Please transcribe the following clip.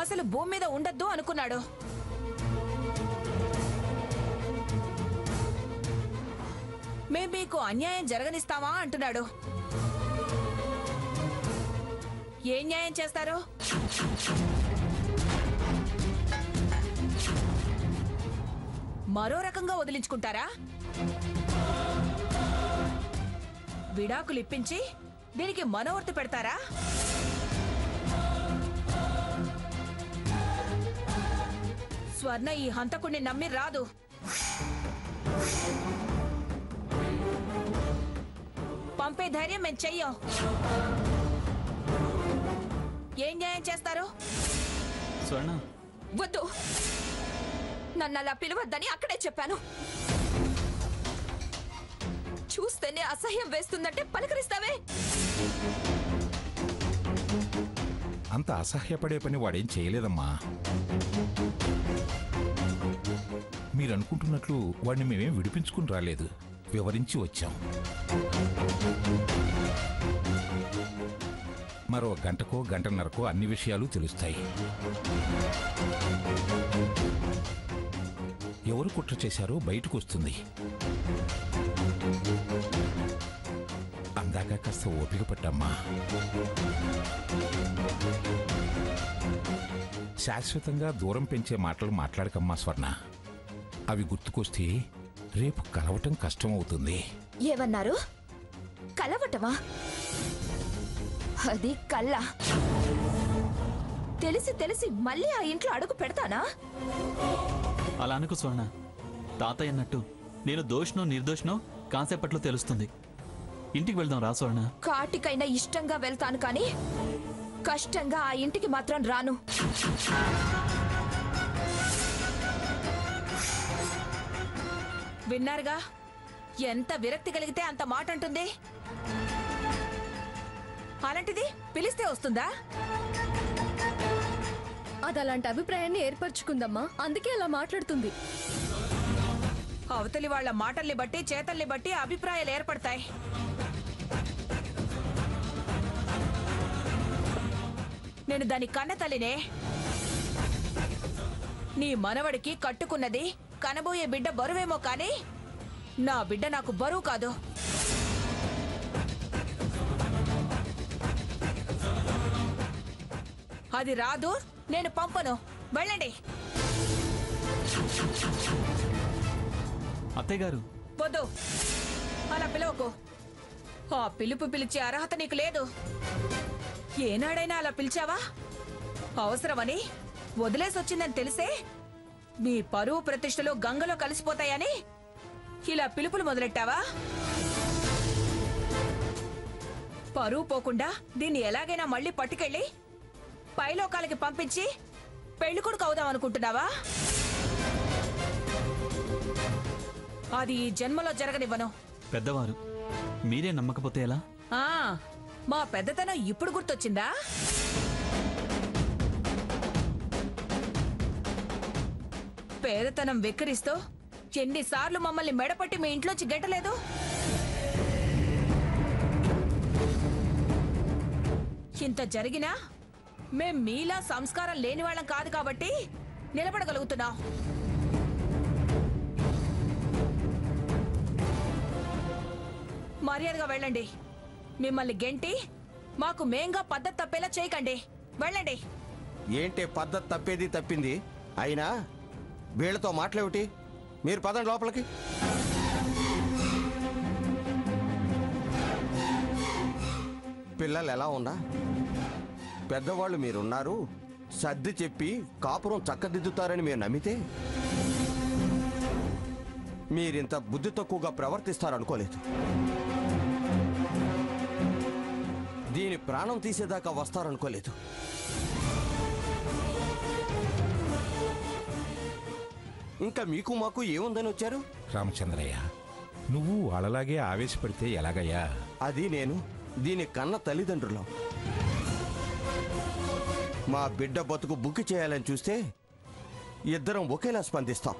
అసలు భూమి మీద ఉండద్దు అనుకున్నాడు. మేం మీకు అన్యాయం జరగనిస్తావా అంటున్నాడు. ఏం న్యాయం చేస్తారు? మరో రకంగా వదిలించుకుంటారా? విడాకులు ఇప్పించి దీనికి మనోవర్తి పెడతారా? స్వర్ణ ఈ హంతకుణ్ణి నమ్మి రాదు. పంపే ధైర్యం మేము చెయ్యం. ఏం న్యాయం చేస్తారు? స్వర్ణ వద్దు, నన్ను అలా పిలవద్దని అక్కడే చెప్పాను. చూస్తేనే అసహ్యం వేస్తుందంటే పలకరిస్తావే. అంత అసహ్యపడే పని వాడేం చేయలేదమ్మా. మీరనుకుంటున్నట్లు వాడిని మేమేం విడిపించుకుని రాలేదు, వివరించి వచ్చాం. మరో గంటకో గంటన్నరకో అన్ని విషయాలు తెలుస్తాయి. ఎవరు కుట్ర చేశారో బయటకు వస్తుంది. అందాక కాస్త ఓపిక పట్టమ్మా. శాశ్వతంగా దూరం పెంచే మాటలు మాట్లాడకమ్మా స్వర్ణ. అవి గుర్తుకొస్తే రేపు కలవటం కష్టమవుతుంది. ఏమన్నారు? కలవటమా? అది కళ్ళ. తెలిసి తెలిసి మళ్ళీ ఆ ఇంట్లో అడుగు పెడతానా? అలా అనుకు స్వర్ణ. తాతయ్య అన్నట్టు నేను దోషనో నిర్దోషనో కాసేపట్లో తెలుస్తుంది. ఇంటికి వెళ్దాం రా స్వర్ణ. కాటికైనా ఇష్టంగా వెళ్తాను కానీ కష్టంగా ఆ ఇంటికి మాత్రం రాను. విన్నారుగా, ఎంత విరక్తి కలిగితే అంత మాట అంటుంది. అలాంటిది పిలిస్తే వస్తుందా? అది అలాంటి అభిప్రాయాన్ని ఏర్పరచుకుందమ్మా, అందుకే అలా మాట్లాడుతుంది. అవతలి వాళ్ల మాటల్ని బట్టి చేతల్ని బట్టి అభిప్రాయాలు ఏర్పడతాయి. నేను దాని కన్న తల్లినే. నీ మనవడికి కట్టుకున్నది కనబోయే బిడ్డ బరువేమో కానీ నా బిడ్డ నాకు బరువు కాదు. అది రాదు, నేను పంపను. వెళ్ళండి. అత్తయ్య గారు వద్దు, అలా పిలవకు. ఆ పిలుపు పిలిచే అర్హత నీకు లేదు. ఏనాడైనా అలా పిలిచావా? అవసరమని వదిలేసొచ్చిందని తెలిసే మీ పరువు ప్రతిష్టలు గంగలో కలిసిపోతాయని ఇలా పిలుపులు మొదలెట్టావా? పరువు పోకుండా దీన్ని ఎలాగైనా మళ్ళీ పట్టుకెళ్ళి పైలోకాలకి పంపించి పెళ్లి కొడుకు అవుదాం అనుకుంటున్నావా? అది ఈ జన్మలో జరగనివ్వను. పెద్దవారు మీరే నమ్మకపోతే ఎలా? మా పెద్దతనం ఇప్పుడు గుర్తొచ్చిందా? పేదతనం వెక్కిరిస్తూ ఎన్నిసార్లు మమ్మల్ని మెడపట్టి మీ ఇంట్లోంచి గెంటలేదు? ఇంత జరిగినా మేం మీలా సంస్కారం లేని వాళ్ళం కాదు కాబట్టి నిలబడగలుగుతున్నాం. మర్యాదగా వెళ్ళండి. మిమ్మల్ని గెంటి మాకు మేంగా పద్ధతి తప్పేలా చేయకండి. వెళ్ళండి. ఏంటి పద్ధతి తప్పేది తప్పింది? అయినా వీళ్లతో మాట్లాడేమిటి? మీరు పదండి లోపలికి. పిల్లలు ఎలా ఉన్నా పెద్దవాళ్ళు మీరున్నారు, సర్ది చెప్పి కాపురం చక్కదిద్దుతారని మీరు నమ్మితే మీరింత బుద్ధి తక్కువగా ప్రవర్తిస్తారనుకోలేదు. దీని ప్రాణం తీసేదాకా వస్తారనుకోలేదు. ఇంకా మీకు మాకు ఏముందని వచ్చారు? రామచంద్రయ్య, నువ్వు వాళ్ళలాగే ఆవేశపడితే ఎలాగయ్యా? అది నేను దీని కన్న తల్లిదండ్రులం. మా బిడ్డ బతుకు బుక్కి చేయాలని చూస్తే ఇద్దరం ఒకేలా స్పందిస్తాం.